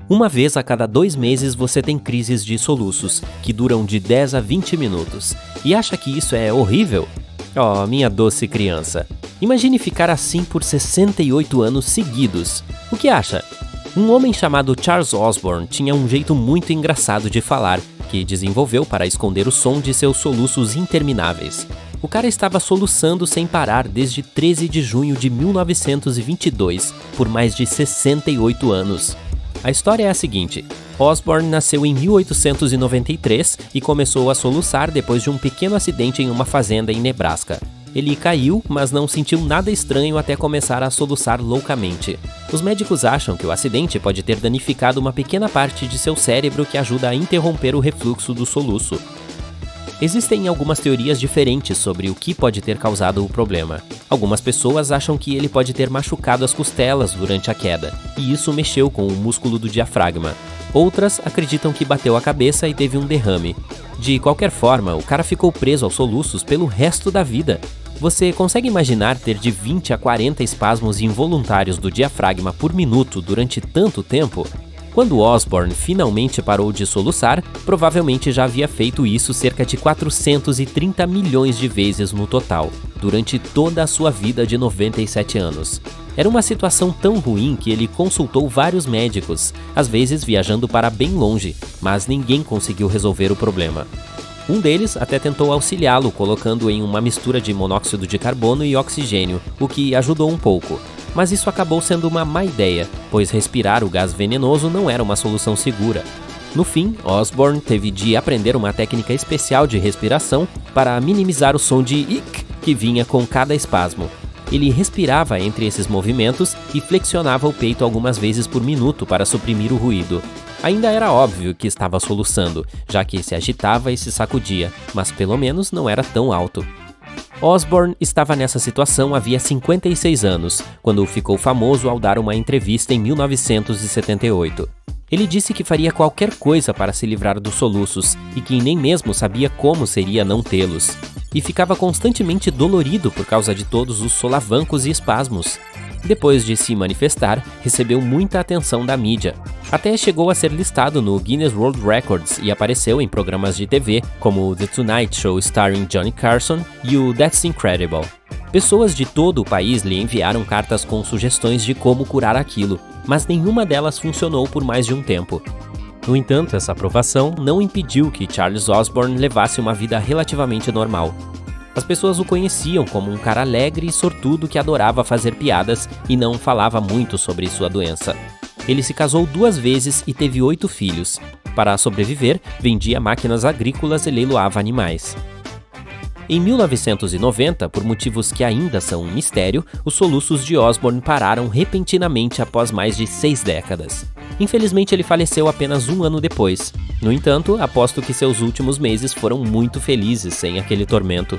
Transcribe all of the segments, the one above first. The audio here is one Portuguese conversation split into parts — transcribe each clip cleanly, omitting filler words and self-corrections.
Uma vez a cada 2 meses você tem crises de soluços, que duram de 10 a 20 minutos. E acha que isso é horrível? Oh, minha doce criança. Imagine ficar assim por 68 anos seguidos. O que acha? Um homem chamado Charles Osborne tinha um jeito muito engraçado de falar, que desenvolveu para esconder o som de seus soluços intermináveis. O cara estava soluçando sem parar desde 13 de junho de 1922, por mais de 68 anos. A história é a seguinte: Osborne nasceu em 1893 e começou a soluçar depois de um pequeno acidente em uma fazenda em Nebraska. Ele caiu, mas não sentiu nada estranho até começar a soluçar loucamente. Os médicos acham que o acidente pode ter danificado uma pequena parte de seu cérebro que ajuda a interromper o refluxo do soluço. Existem algumas teorias diferentes sobre o que pode ter causado o problema. Algumas pessoas acham que ele pode ter machucado as costelas durante a queda, e isso mexeu com o músculo do diafragma. Outras acreditam que bateu a cabeça e teve um derrame. De qualquer forma, o cara ficou preso aos soluços pelo resto da vida. Você consegue imaginar ter de 20 a 40 espasmos involuntários do diafragma por minuto durante tanto tempo? Quando Osborne finalmente parou de soluçar, provavelmente já havia feito isso cerca de 430 milhões de vezes no total, durante toda a sua vida de 97 anos. Era uma situação tão ruim que ele consultou vários médicos, às vezes viajando para bem longe, mas ninguém conseguiu resolver o problema. Um deles até tentou auxiliá-lo colocando em uma mistura de monóxido de carbono e oxigênio, o que ajudou um pouco. Mas isso acabou sendo uma má ideia, pois respirar o gás venenoso não era uma solução segura. No fim, Osborne teve de aprender uma técnica especial de respiração para minimizar o som de ick que vinha com cada espasmo. Ele respirava entre esses movimentos e flexionava o peito algumas vezes por minuto para suprimir o ruído. Ainda era óbvio que estava soluçando, já que se agitava e se sacudia, mas pelo menos não era tão alto. Osborne estava nessa situação havia 56 anos, quando ficou famoso ao dar uma entrevista em 1978. Ele disse que faria qualquer coisa para se livrar dos soluços e que nem mesmo sabia como seria não tê-los. E ficava constantemente dolorido por causa de todos os solavancos e espasmos. Depois de se manifestar, recebeu muita atenção da mídia. Até chegou a ser listado no Guinness World Records e apareceu em programas de TV como The Tonight Show starring Johnny Carson e o That's Incredible. Pessoas de todo o país lhe enviaram cartas com sugestões de como curar aquilo, mas nenhuma delas funcionou por mais de um tempo. No entanto, essa aprovação não impediu que Charles Osborne levasse uma vida relativamente normal. As pessoas o conheciam como um cara alegre e sortudo que adorava fazer piadas e não falava muito sobre sua doença. Ele se casou 2 vezes e teve 8 filhos. Para sobreviver, vendia máquinas agrícolas e leiloava animais. Em 1990, por motivos que ainda são um mistério, os soluços de Osborne pararam repentinamente após mais de 6 décadas. Infelizmente, ele faleceu apenas 1 ano depois. No entanto, aposto que seus últimos meses foram muito felizes sem aquele tormento.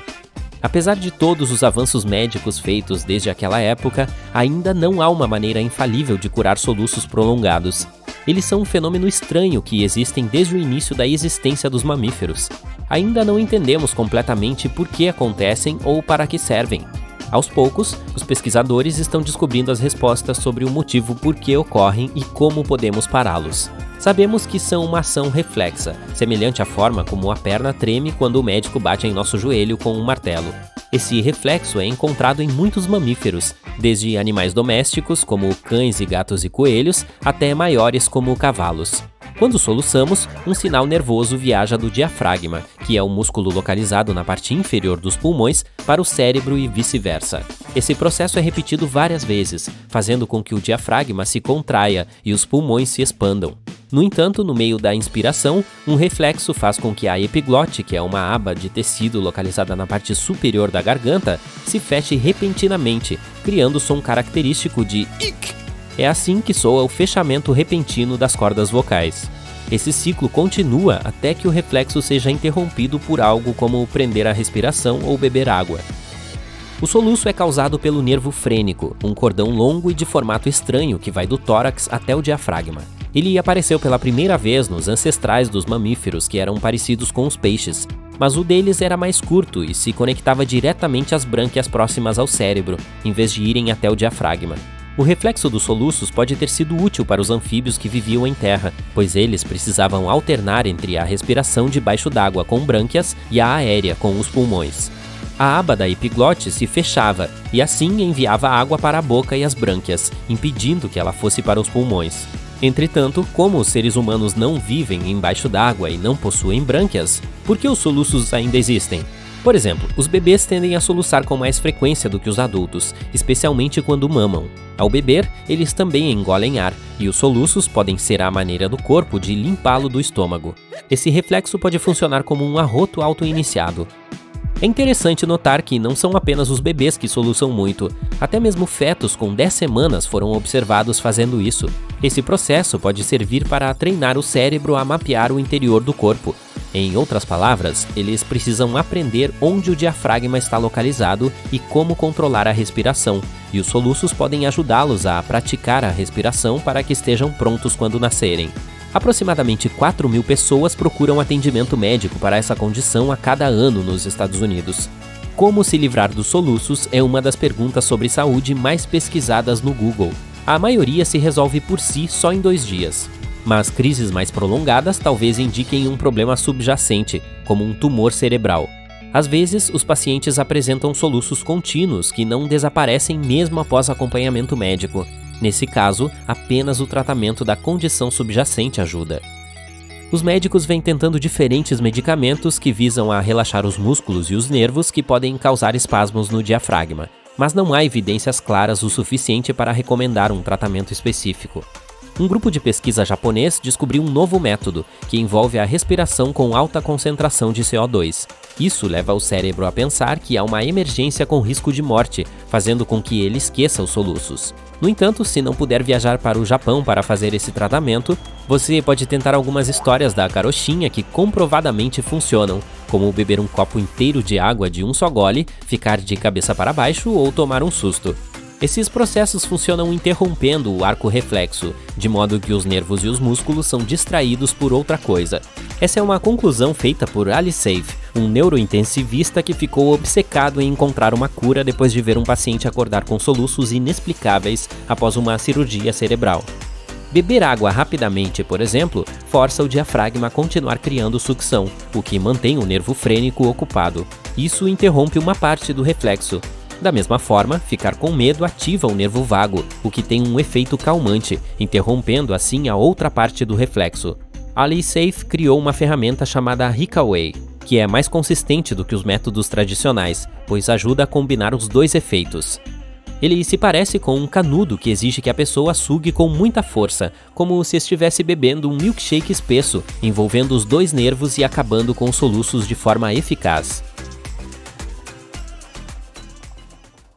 Apesar de todos os avanços médicos feitos desde aquela época, ainda não há uma maneira infalível de curar soluços prolongados. Eles são um fenômeno estranho que existem desde o início da existência dos mamíferos. Ainda não entendemos completamente por que acontecem ou para que servem. Aos poucos, os pesquisadores estão descobrindo as respostas sobre o motivo por que ocorrem e como podemos pará-los. Sabemos que são uma ação reflexa, semelhante à forma como a perna treme quando o médico bate em nosso joelho com um martelo. Esse reflexo é encontrado em muitos mamíferos, desde animais domésticos, como cães e gatos e coelhos, até maiores, como cavalos. Quando soluçamos, um sinal nervoso viaja do diafragma, que é o músculo localizado na parte inferior dos pulmões, para o cérebro e vice-versa. Esse processo é repetido várias vezes, fazendo com que o diafragma se contraia e os pulmões se expandam. No entanto, no meio da inspiração, um reflexo faz com que a epiglote, que é uma aba de tecido localizada na parte superior da garganta, se feche repentinamente, criando o som característico de ick. É assim que soa o fechamento repentino das cordas vocais. Esse ciclo continua até que o reflexo seja interrompido por algo como prender a respiração ou beber água. O soluço é causado pelo nervo frênico, um cordão longo e de formato estranho que vai do tórax até o diafragma. Ele apareceu pela primeira vez nos ancestrais dos mamíferos, que eram parecidos com os peixes, mas o deles era mais curto e se conectava diretamente às brânquias próximas ao cérebro, em vez de irem até o diafragma. O reflexo dos soluços pode ter sido útil para os anfíbios que viviam em terra, pois eles precisavam alternar entre a respiração debaixo d'água com brânquias e a aérea com os pulmões. A aba da epiglote se fechava e assim enviava água para a boca e as brânquias, impedindo que ela fosse para os pulmões. Entretanto, como os seres humanos não vivem embaixo d'água e não possuem brânquias, por que os soluços ainda existem? Por exemplo, os bebês tendem a soluçar com mais frequência do que os adultos, especialmente quando mamam. Ao beber, eles também engolem ar, e os soluços podem ser a maneira do corpo de limpá-lo do estômago. Esse reflexo pode funcionar como um arroto auto-iniciado. É interessante notar que não são apenas os bebês que soluçam muito, até mesmo fetos com 10 semanas foram observados fazendo isso. Esse processo pode servir para treinar o cérebro a mapear o interior do corpo. Em outras palavras, eles precisam aprender onde o diafragma está localizado e como controlar a respiração, e os soluços podem ajudá-los a praticar a respiração para que estejam prontos quando nascerem. Aproximadamente 4.000 pessoas procuram atendimento médico para essa condição a cada ano nos Estados Unidos. Como se livrar dos soluços é uma das perguntas sobre saúde mais pesquisadas no Google. A maioria se resolve por si só em 2 dias. Mas crises mais prolongadas talvez indiquem um problema subjacente, como um tumor cerebral. Às vezes, os pacientes apresentam soluços contínuos que não desaparecem mesmo após acompanhamento médico. Nesse caso, apenas o tratamento da condição subjacente ajuda. Os médicos vêm tentando diferentes medicamentos que visam a relaxar os músculos e os nervos que podem causar espasmos no diafragma, mas não há evidências claras o suficiente para recomendar um tratamento específico. Um grupo de pesquisa japonês descobriu um novo método, que envolve a respiração com alta concentração de CO2. Isso leva o cérebro a pensar que há uma emergência com risco de morte, fazendo com que ele esqueça os soluços. No entanto, se não puder viajar para o Japão para fazer esse tratamento, você pode tentar algumas histórias da carochinha que comprovadamente funcionam, como beber um copo inteiro de água de um só gole, ficar de cabeça para baixo ou tomar um susto. Esses processos funcionam interrompendo o arco reflexo, de modo que os nervos e os músculos são distraídos por outra coisa. Essa é uma conclusão feita por Ali Seif, um neurointensivista que ficou obcecado em encontrar uma cura depois de ver um paciente acordar com soluços inexplicáveis após uma cirurgia cerebral. Beber água rapidamente, por exemplo, força o diafragma a continuar criando sucção, o que mantém o nervo frênico ocupado. Isso interrompe uma parte do reflexo. Da mesma forma, ficar com medo ativa o nervo vago, o que tem um efeito calmante, interrompendo assim a outra parte do reflexo. Ali Seif criou uma ferramenta chamada Hikaway, que é mais consistente do que os métodos tradicionais, pois ajuda a combinar os dois efeitos. Ele se parece com um canudo que exige que a pessoa sugue com muita força, como se estivesse bebendo um milkshake espesso, envolvendo os dois nervos e acabando com os soluços de forma eficaz.